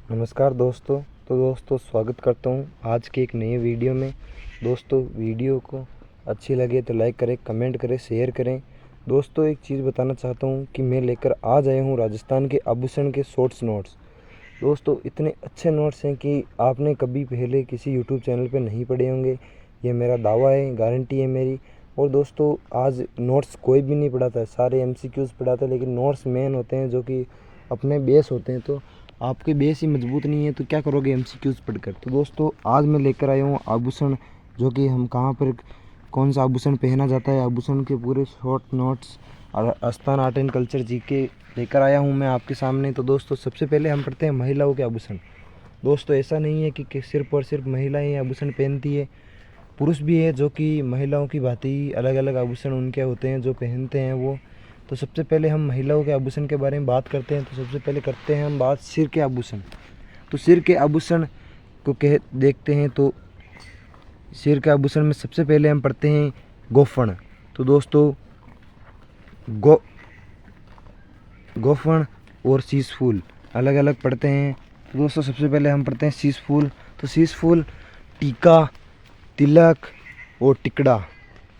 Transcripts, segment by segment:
नमस्कार दोस्तों। तो दोस्तों स्वागत करता हूँ आज के एक नए वीडियो में। दोस्तों वीडियो को अच्छी लगे तो लाइक करें, कमेंट करें, शेयर करें। दोस्तों एक चीज़ बताना चाहता हूँ कि मैं लेकर आज आया हूँ राजस्थान के आभूषण के शॉर्ट्स नोट्स। दोस्तों इतने अच्छे नोट्स हैं कि आपने कभी पहले किसी यूट्यूब चैनल पर नहीं पढ़े होंगे। ये मेरा दावा है, गारंटी है मेरी। और दोस्तों आज नोट्स कोई भी नहीं पढ़ाता है, सारे MCQs पढ़ाते हैं, लेकिन नोट्स मेन होते हैं जो कि अपने बेस होते हैं। तो आपके बेस ही मजबूत नहीं है तो क्या करोगे MCQs पढ़कर। तो दोस्तों आज मैं लेकर आया हूँ आभूषण, जो कि हम कहाँ पर कौन सा आभूषण पहना जाता है, आभूषण के पूरे शॉर्ट नोट्स और Rajasthan art and culture GK लेकर आया हूँ मैं आपके सामने। तो दोस्तों सबसे पहले हम पढ़ते हैं महिलाओं के आभूषण। दोस्तों ऐसा नहीं है कि सिर्फ और सिर्फ महिलाएं आभूषण पहनती है, पुरुष भी है जो कि महिलाओं की भांति अलग अलग आभूषण उनके होते हैं जो पहनते हैं वो। तो सबसे पहले हम महिलाओं के आभूषण के बारे में बात करते हैं। तो सबसे पहले करते हैं हम बात सिर के आभूषण। तो सिर के आभूषण को देखते हैं तो सिर के आभूषण में सबसे पहले हम पढ़ते हैं गोफण। तो दोस्तों गोफण और शीश फूल अलग अलग पढ़ते हैं। तो दोस्तों सबसे पहले हम पढ़ते हैं शीश फूल। तो शीश फूल, टीका, तिलक और टिकड़ा,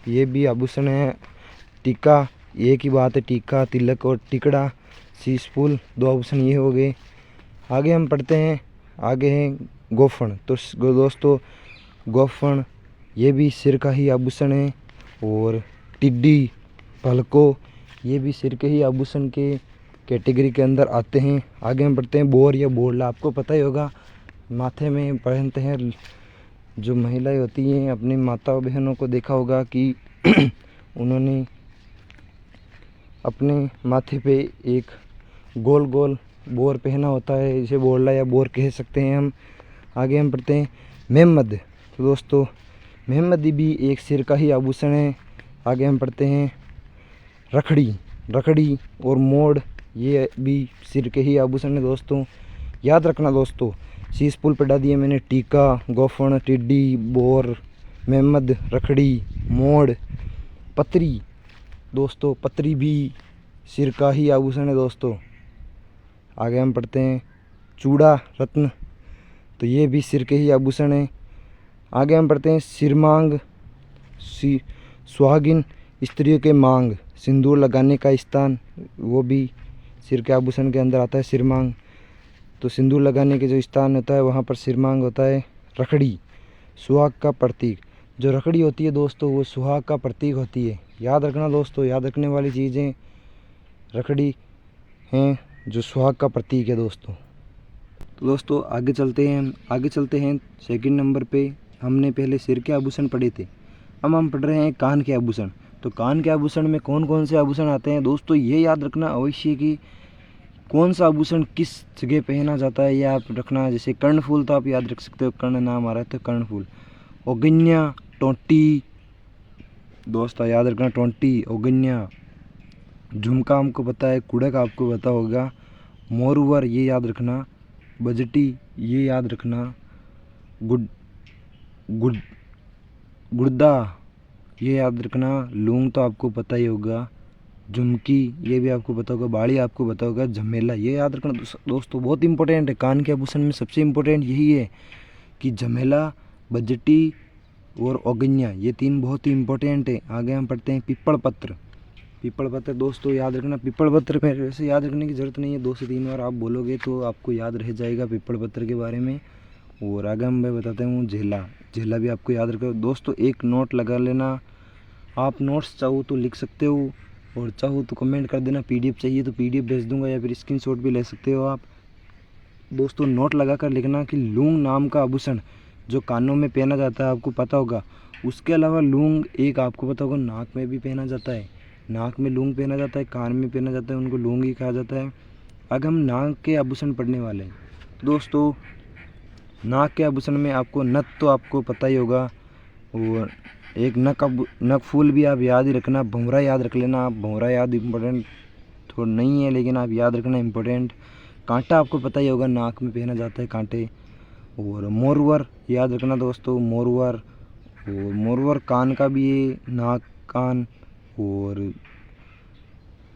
ये भी आभूषण है। टीका एक ही बात है, टीका, तिलक और टिकड़ा, शीश फूल दो आभूषण ये हो गए। आगे हम पढ़ते हैं, आगे हैं गोफण। तो दोस्तों गोफण ये भी सिर का ही आभूषण है। और टिड्डी, पलको ये भी सिर के ही आभूषण के कैटेगरी के अंदर आते हैं। आगे हम पढ़ते हैं बोर या बोरला। आपको पता ही होगा, माथे में पहनते हैं जो महिलाएं होती हैं, अपनी माता बहनों को देखा होगा कि उन्होंने अपने माथे पे एक गोल गोल बोर पहना होता है, इसे बोरला या बोर कह सकते हैं हम। आगे हम पढ़ते हैं मेहमद। तो दोस्तों मेहमदी भी एक सिर का ही आभूषण है। आगे हम पढ़ते हैं रखड़ी। रखड़ी और मोड़ ये भी सिर के ही आभूषण है। दोस्तों याद रखना, दोस्तों शीश फूल पढ़ा दिए मैंने, टीका, गोफण, टिड्डी, बोर, मेहमद, रखड़ी, मोड़, पतरी। दोस्तों पतरी भी सिर का ही आभूषण है। दोस्तों आगे हम पढ़ते हैं चूड़ा रत्न। तो ये भी सिर के ही आभूषण है। आगे हम पढ़ते हैं सिरमांग। सुहागिन स्त्रियों के मांग, सिंदूर लगाने का स्थान, वो भी सिर के आभूषण के अंदर आता है, सिरमांग। तो सिंदूर लगाने के जो स्थान होता है वहाँ पर सिरमांग होता है। रखड़ी सुहाग का प्रतीक, जो रखड़ी होती है दोस्तों वो सुहाग का प्रतीक होती है। याद रखना दोस्तों, याद रखने वाली चीज़ें रखड़ी हैं जो सुहाग का प्रतीक है दोस्तों। तो दोस्तों आगे चलते हैं सेकंड नंबर पे। हमने पहले सिर के आभूषण पढ़े थे, अब हम पढ़ रहे हैं कान के आभूषण। तो कान के आभूषण में कौन कौन से आभूषण आते हैं दोस्तों, ये याद रखना अवश्य कि कौन सा आभूषण किस जगह पहना जाता है, यह आप रखना। जैसे कर्णफूल तो आप याद रख सकते हो, कर्ण नाम आ रहा है तो कर्णफूल। ओगन्या, टोंटी, दोस्तों याद रखना टोंटी, ओगन्या। झुमका हमको पता है, कुड़क आपको पता होगा। मोरवर ये याद रखना, बजटी ये याद रखना, गुर्दा ये याद रखना, लूंग तो आपको पता ही होगा, झुमकी ये भी आपको पता होगा, बाड़ी आपको पता होगा, झमेला ये याद रखना। दोस्तों बहुत इंपॉर्टेंट है, कान के आभूषण में सबसे इम्पोर्टेंट यही है कि झमेला, बजटी और ओगन्या ये तीन बहुत ही इम्पोर्टेंट है। आगे हम पढ़ते हैं पीपल पत्र। पीपल पत्र दोस्तों याद रखना, पीपल पत्र में वैसे याद रखने की ज़रूरत नहीं है, 2 से 3 बार आप बोलोगे तो आपको याद रह जाएगा पीपल पत्र के बारे में। और आगे मैं बताता हूँ झेला। झेला भी आपको याद रखो दोस्तों, एक नोट लगा लेना। आप नोट्स चाहो तो लिख सकते हो और चाहो तो कमेंट कर देना, PDF चाहिए तो PDF भेज दूंगा या फिर स्क्रीनशॉट भी ले सकते हो आप। दोस्तों नोट लगा कर लिखना कि लूंग नाम का आभूषण जो कानों में पहना जाता है आपको पता होगा। उसके अलावा लूंग एक आपको पता होगा नाक में भी पहना जाता है, नाक में लूंग पहना जाता है, कान में पहना जाता है, उनको लूंग ही कहा जाता है। आगे हम नाक के आभूषण पढ़ने वाले हैं। दोस्तों नाक के आभूषण में आपको नथ तो आपको पता ही होगा, और एक नक फूल भी आप याद ही रखना। भंवरा याद रख लेना आप, भंवरा याद इम्पोर्टेंट थोड़ा नहीं है लेकिन आप याद रखना इम्पोर्टेंट। कांटा आपको पता ही होगा, नाक में पहना जाता है कांटे। और मोरवर याद रखना दोस्तों, मोरवर। और मोरवर कान का भी है, नाक, कान। और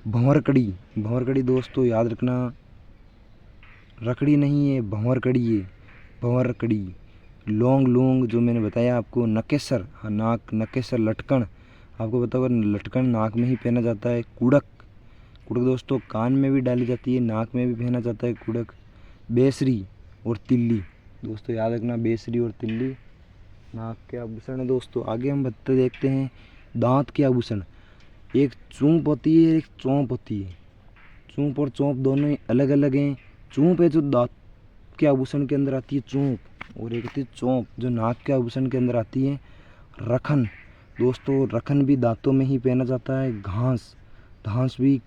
भंवरकड़ी, भंवरकड़ी दोस्तों याद रखना, रकड़ी नहीं है, भंवर कड़ी है, भंवर कड़ी। लौंग लौंग जो मैंने बताया आपको। नकेसर, हाँ नाक, नकेसर लटकन, आपको पता होगा लटकन नाक में ही पहना जाता है। कुड़क, कुड़क दोस्तों कान में भी डाली जाती है, नाक में भी पहना जाता है कुड़क। बेसरी और तिल्ली, दोस्तों याद रखना बेसरी और तिल्ली नाक के आभूषण है दोस्तों। आगे हम बत्ते देखते हैं दांत के आभूषण। एक चूंप होती है, एक चौंप होती है। चूंप और चौंप दोनों ही अलग अलग हैं। चूंप है जो दांत के आभूषण के अंदर आती है चूंप, और एक होती है चौंप जो नाक के आभूषण के अंदर आती है। रखन, दोस्तों रखन भी दांतों में ही पहना जाता है। घास, घास भी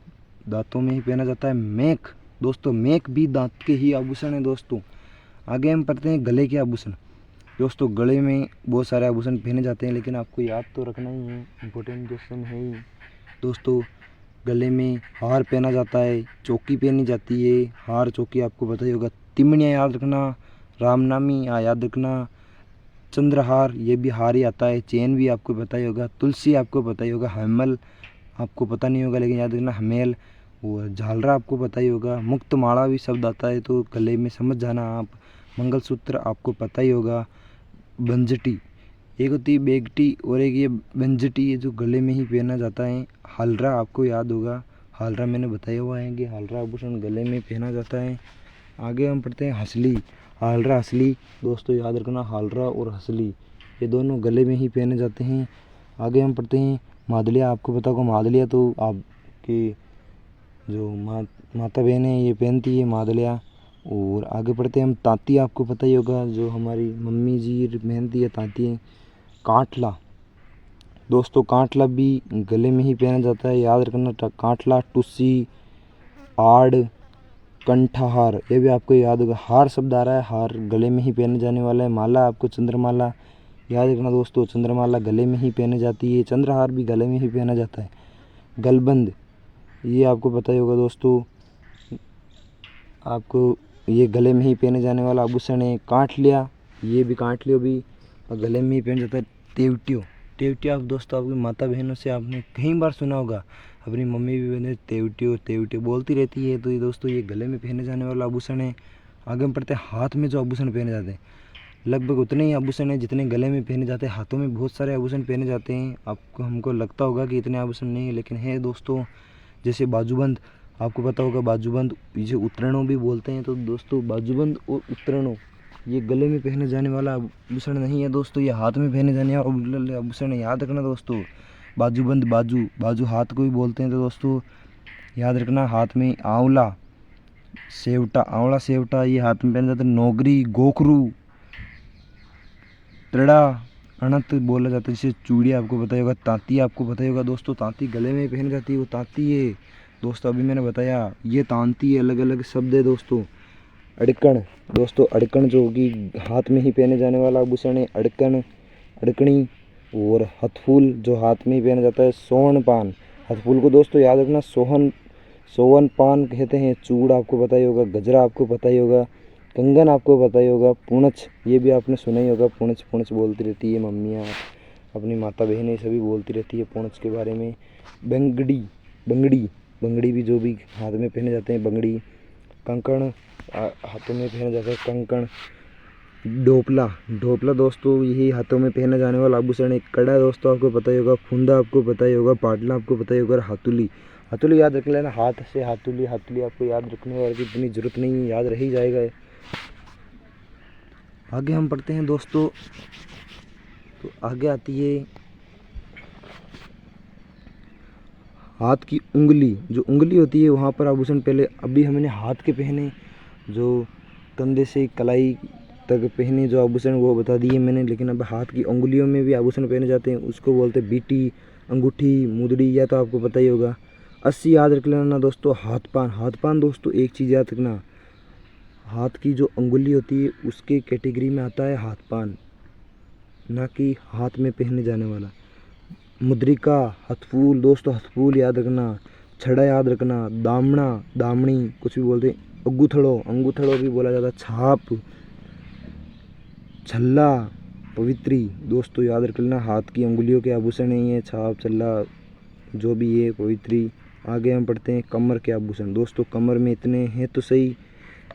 दांतों में ही पहना जाता है। मेख, दोस्तों मेख भी दांत के ही आभूषण है दोस्तों। आगे हम पढ़ते हैं गले के आभूषण। दोस्तों गले में बहुत सारे आभूषण पहने जाते हैं, लेकिन आपको याद तो रखना ही है, इम्पोर्टेंट क्वेश्चन है ही दोस्तों। गले में हार पहना जाता है, चौकी पहनी जाती है। हार चौकी आपको पता ही होगा। तिमड़ियाँ याद रखना, रामनामी याद रखना, चंद्रहार ये भी हार ही आता है। चेन भी आपको पता ही होगा। तुलसी आपको पता ही होगा। हमल आपको पता नहीं होगा लेकिन याद रखना हमेल। और झालरा आपको पता ही होगा। मुक्त माला भी शब्द आता है तो गले में समझ जाना आप। मंगलसूत्र आपको पता ही होगा। बंजटी, एक होती है बेगटी और एक ये बंजटी है जो गले में ही पहना जाता है। हालरा आपको याद होगा, हालरा मैंने बताया हुआ है कि हालरा आभूषण गले में पहना जाता है। आगे हम पढ़ते हैं हसली। हालरा हसली, दोस्तों याद रखना हालरा और हसली ये दोनों गले में ही पहने जाते हैं। आगे हम पढ़ते हैं मादलिया। आपको पता होगा मादलिया तो आपकी जो माता बहन है ये पहनती है मादलिया। और आगे पढ़ते हैं हम तांती। आपको पता ही होगा जो हमारी मम्मी जी पहनती है तांती। कांटला, दोस्तों कांटला भी गले में ही पहना जाता है, याद रखना। कांटला, टुस्सी, आड़, कंठाहार ये भी आपको याद होगा। हार शब्द आ रहा है, हार गले में ही पहने जाने वाला है। माला आपको चंद्रमाला याद रखना दोस्तों, चंद्रमाला गले में ही पहने जाती है। चंद्रहार भी गले में ही पहना जाता है। गलबंद ये आपको पता ही होगा दोस्तों, आपको ये गले में ही पहने जाने वाला आभूषण है। कांट लिया, ये भी कांट लियो भी गले में ही पहन जाता है। तेवटियो, तेवटियो आप दोस्तों आपकी माता बहनों से आपने कई बार सुना होगा। अपनी मम्मी भी बहने तेवटियो तेवटियो बोलती रहती है। तो ये दोस्तों ये गले में पहने जाने वाला आभूषण है। आगे हम पढ़ते हैं हाथ में जो आभूषण पहने जाते हैं। लगभग उतने ही आभूषण हैं जितने गले में पहने जाते हैं। हाथों में बहुत सारे आभूषण पहने जाते हैं। आपको हमको लगता होगा कि इतने आभूषण नहीं है, लेकिन है दोस्तों। जैसे बाजूबंद, आपको पता होगा बाजूबंद जिसे उत्तरणों भी बोलते हैं। तो दोस्तों बाजूबंद और उत्तरणों ये गले में पहने जाने वाला आभूषण नहीं है दोस्तों, ये हाथ में पहने जाने वाला आभूषण है। याद रखना दोस्तों, बाजूबंद बाजू, बाजू हाथ को भी बोलते हैं। तो दोस्तों याद रखना हाथ में। आंवला सेवटा, आंवला सेवटा ये हाथ में पहने जाता है। नौगरी, गोखरू, त्रिड़ा, अणत बोला जाता है। जैसे चूड़ी आपको पता ही होगा। तांती आपको पता ही होगा दोस्तों, तांती गले में पहन जाती है, वो तांती है दोस्तों। अभी मैंने बताया ये तांती है, अलग अलग शब्द है दोस्तों। अड़कन, दोस्तों अड़कन जो कि हाथ में ही पहने जाने वाला आभूषण है। अड़कन, अड़कनी। और हथफूल जो हाथ में ही पहना जाता है। सोहन पान, हथफूल को दोस्तों याद रखना सोहन पान कहते हैं। चूड़ आपको पता ही होगा। गजरा आपको पता ही होगा। कंगन आपको पता ही होगा। पुणच ये भी आपने सुना ही होगा। पुणच पुणच बोलती रहती है मम्मियाँ, अपनी माता बहनें सभी बोलती रहती है पुणच के बारे में। बंगड़ी, बंगड़ी, बंगड़ी भी जो भी हाथ में पहने जाते हैं बंगड़ी। कंकण हाथों में पहना जाता है कंकण। ढोपला, ढोपला दोस्तों यही हाथों में पहना जाने वाला आभूषण है। कड़ा दोस्तों आपको पता ही होगा। फुंदा आपको पता ही होगा। पाटला आपको पता ही होगा। हाथुली, हाथुली याद रख लेना, हाथ से हाथुली, हाथुली आपको याद रखने वाली इतनी जरूरत नहीं है, याद रह ही जाएगा। आगे हम पढ़ते हैं दोस्तों, तो आगे आती है हाथ की उंगली। जो उंगली होती है वहाँ पर आभूषण पहले, अभी हमने हाथ के पहने जो कंधे से कलाई तक पहने जो आभूषण वो बता दिए मैंने, लेकिन अब हाथ की उंगलियों में भी आभूषण पहने जाते हैं, उसको बोलते हैं बीटी, अंगूठी, मुदड़ी, या तो आपको पता ही होगा। 80 याद रख लेना दोस्तों। हाथ पान, हाथ पान दोस्तों एक चीज़ याद रखना, हाथ की जो उंगली होती है उसके कैटेगरी में आता है हाथ पान, ना कि हाथ में पहने जाने वाला। मुद्रिका, हथफूल दोस्तों, हथफूल याद रखना। छड़ा याद रखना। दामना, दामनी कुछ भी बोलते हैं। अंगूठड़ो, अंगूठड़ो भी बोला जाता है। छाप, छल्ला, पवित्री दोस्तों याद रख लेना, हाथ की उंगलियों के आभूषण नहीं है छाप, छल्ला जो भी है पवित्री। आगे हम पढ़ते हैं कमर के आभूषण। दोस्तों कमर में इतने हैं तो सही,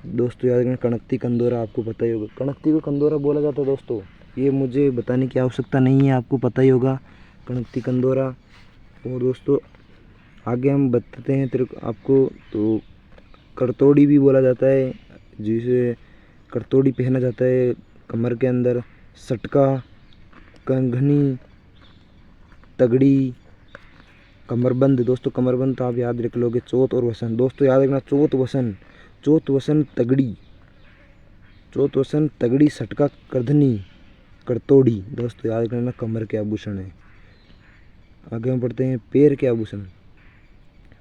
दोस्तों याद रखना, कणकती कंदोरा आपको पता ही होगा, कणकती को कंदोरा बोला जाता है दोस्तों, ये मुझे बताने की आवश्यकता नहीं है, आपको पता ही होगा कणकती कंदोरा। और दोस्तों आगे हम बताते हैं तेरे को आपको, तो करतोड़ी भी बोला जाता है, जिसे करतोड़ी पहना जाता है कमर के अंदर, सटका, कंगनी, तगड़ी, कमरबंद। दोस्तों कमरबंद तो आप याद रख लोगे, चौथ और वसन। दोस्तों याद रखना, चौथ वसन, चौथ वसन तगड़ी, चौथ वसन तगड़ी, सटका, करधनी, करतोड़ी। दोस्तों याद रखना कमर के आभूषण है। आगे हम पढ़ते हैं पैर के आभूषण।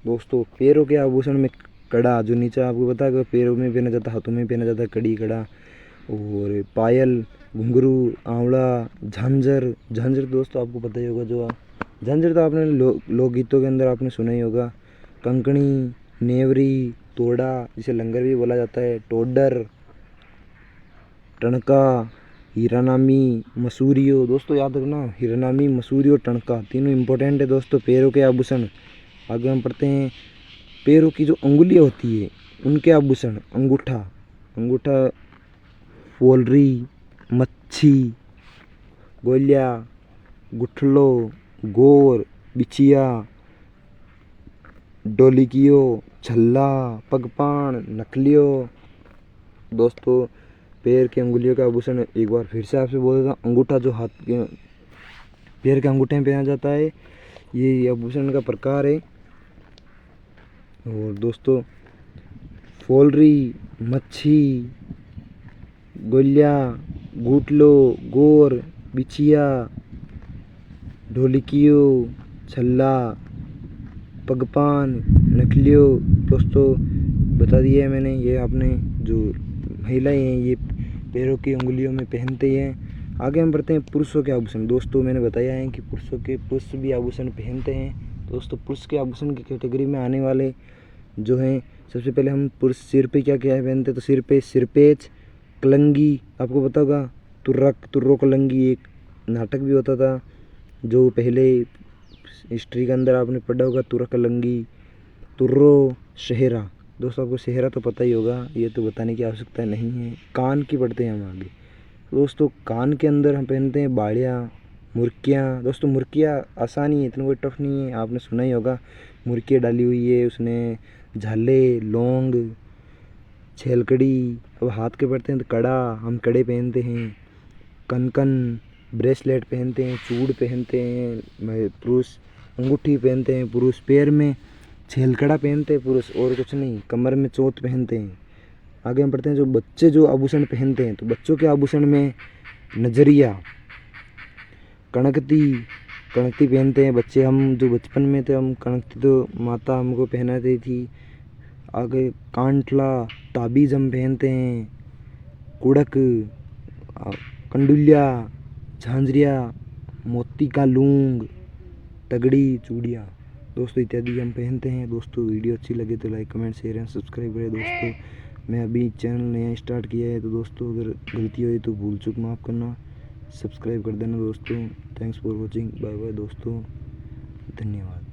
दोस्तों पैरों के आभूषण में कड़ा, जो नीचे आपको पता है पैरों में पहना जाता है, हाथों में पहना जाता है कड़ी, कड़ा, और पायल, घुंघरू, आंवला, झांझर। झांझर दोस्तों आपको पता ही होगा, जो झांझर तो आपने लोकगीतों के अंदर आपने सुना ही होगा। कंकणी, नेवरी, तोड़ा, जिसे लंगर भी बोला जाता है, टोडर, टणका, हीरानामी, मसूरियो। दोस्तों याद रखना, हीरानामी, मसूरियो, टणका तीनों इंपॉर्टेंट है दोस्तों पैरों के आभूषण। आगे हम पढ़ते हैं पैरों की जो अंगुलियाँ होती है उनके आभूषण। अंगूठा, अंगूठा, फोलरी, मच्छी, गोलिया, गुठलो, गोर, बिछिया, डोलिकियो, छल्ला, पगपान, नकलियो। दोस्तों पैर की अंगुलियों का आभूषण एक बार फिर से आपसे बोल देता हूँ। अंगूठा जो हाथ के पैर के अंगूठे में पहना जाता है, ये आभूषण का प्रकार है। और दोस्तों फोलरी, मच्छी, गोलिया, गुटलो, गोर, बिछिया, ढोलकियो, छल्ला, पगपान, नकलियो। दोस्तों बता दिया है मैंने, ये आपने जो महिलाएं हैं ये पैरों की उंगलियों में पहनते हैं। आगे हम बढ़ते हैं पुरुषों के आभूषण। दोस्तों मैंने बताया है कि पुरुष भी आभूषण पहनते हैं। दोस्तों पुरुष के आभूषण की कैटेगरी में आने वाले जो हैं, सबसे पहले हम पुरुष सिर पे क्या क्या पहनते हैं, तो सिर पे सिरपेच, कलंगी, आपको पता होगा तुर्रो कलंगी, एक नाटक भी होता था जो पहले हिस्ट्री के अंदर आपने पढ़ा होगा, तुर्रो कलंगी, तुर्रो, शहरा। दोस्तों आपको शहरा तो पता ही होगा, ये तो बताने की आवश्यकता नहीं है। कान की पढ़ते हैं हम आगे। दोस्तों कान के अंदर हम पहनते हैं बाड़ियाँ, मुर्कियाँ। दोस्तों मुर्कियाँ आसानी है, इतना कोई टफ नहीं है, आपने सुना ही होगा। मुर्कियाँ डाली हुई है उसने, झाले, लौंग, छेलकड़ी। अब हाथ के पढ़ते हैं तो कड़ा, हम कड़े पहनते हैं, कनकन, ब्रेसलेट पहनते हैं, चूड़ पहनते हैं पुरुष, अंगूठी पहनते हैं पुरुष, पैर में छेलकड़ा पहनते हैं पुरुष, और कुछ नहीं, कमर में चौथ पहनते हैं। आगे हम पढ़ते हैं जो बच्चे जो आभूषण पहनते हैं, तो बच्चों के आभूषण में नजरिया, कणकती, कणकती पहनते हैं बच्चे। हम जो बचपन में थे हम कणकती तो माता हमको पहनाती थी। आगे कांटला, ताबीज हम पहनते हैं, कुड़क, कंडुलिया, झांझरिया, मोती का लूंग, तगड़ी, चूड़ियाँ। दोस्तों इत्यादि हम पहनते हैं। दोस्तों वीडियो अच्छी लगे तो like, comment, share and subscribe करें। दोस्तों मैं अभी चैनल नया स्टार्ट किया है, तो दोस्तों अगर गलती हुई तो भूल चूक माफ़ करना, सब्सक्राइब कर देना दोस्तों। Thanks for watching, bye bye दोस्तों, धन्यवाद।